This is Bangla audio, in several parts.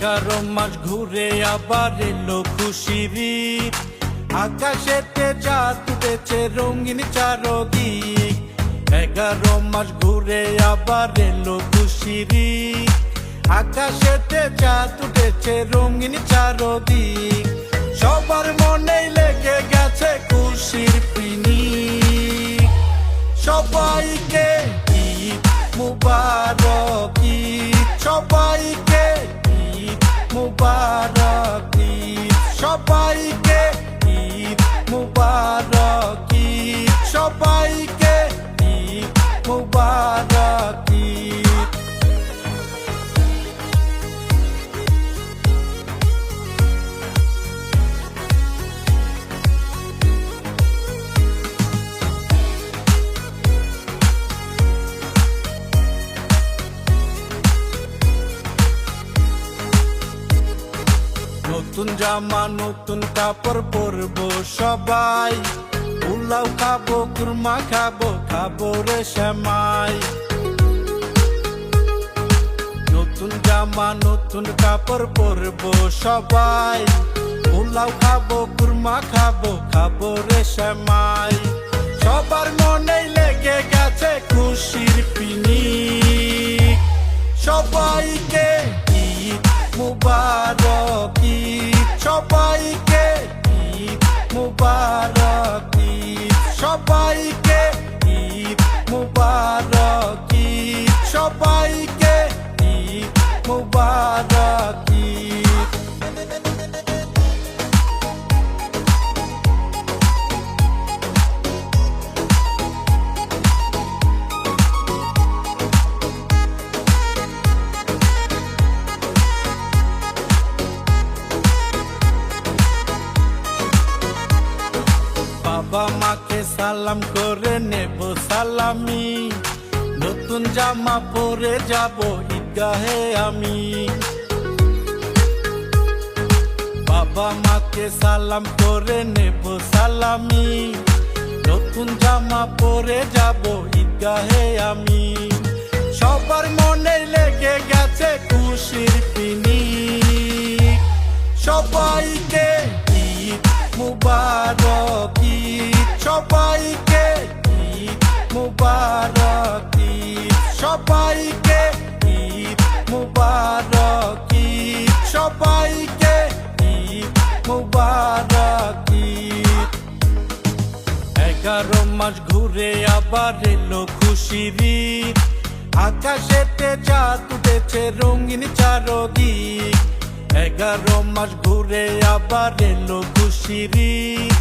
11 মাস ঘুরে আবার এলো খুশির ঈদ। আকাশেতে চাঁদ উঠেছে রঙিন চারদিক। 11 মাস ঘুরে আবার এলো খুশির ঈদ। আকাশেতে চাঁদ উঠেছে রঙিন চারদিক। সবার মনেই লেগে গেছে খুশির পিনিক। সবাইকে ঈদ মুবারক, ঈদ সবাইকে ঈদ মুবারক, ঈদ সবাইকে ঈদ মুবারক, ঈদ সবাইকে ঈদ মুবারক, ঈদ। নতুন জামা নতুন কাপড় পরবো সবাই। পোলাও খাবো, কুরমা খাবো, খাবো রে সেমাই। নতুন জামা নতুন কাপড় পরবো সবাই। পোলাও খাবো, কুরমা খাবো, খাবো রে সেমাই। সবার মনেই লেগে গেছে খুশির পিনিক। সবাইকে ঈদ মুবারক, ঈদ সবাইকে ঈদ মুবারক, ঈদ সবাইকে ঈদ মুবারক, ঈদ সবাইকে ঈদ মুবারক, ঈদ। বাবা মাকে সালাম করে নেব সালামি। নতুন জামা পরে যাব ঈদগাহে আমি। বাবা মাকে সালাম করে নেব সালামি। নতুন জামা পরে যাব ঈদগাহে আমি। সবার মনে লেগে গেছে খুশির পিনিক। সবাইকে ঈদ মুবারক, ঈদ সবাইকে ঈদ মুবারক, ঈদ সবাইকে ঈদ মুবারক, ঈদ সবাইকে ঈদ মুবারক, ঈদ। 11 মাস ঘুরে আবার এলো খুশির ঈদ। আকাশেতে চাঁদ উঠেছে রঙিন চারদিক। 11 মাস ঘুরে আবার এলো খুশির ঈদ।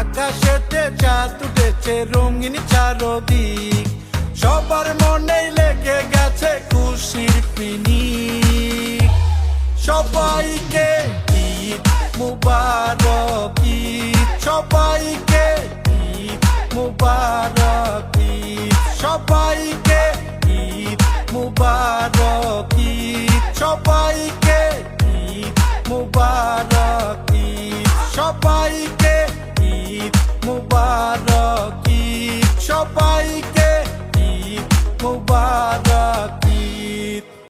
আকাশেতে চাঁদ উঠেছে রঙিন চারদিক। সবার মনেই লেগে গেছে খুশির পিনিক। সবাইকে ঈদ মুবারক, ঈদ সবাইকে ঈদ মুবারক, ঈদ সবাইকে ঈদ মুবারক, ঈদ সবাইকে ঈদ মুবারক, ঈদ সবাইকে ঈদ মুবারক, ঈদ সবাইকে ঈদ মুবারক।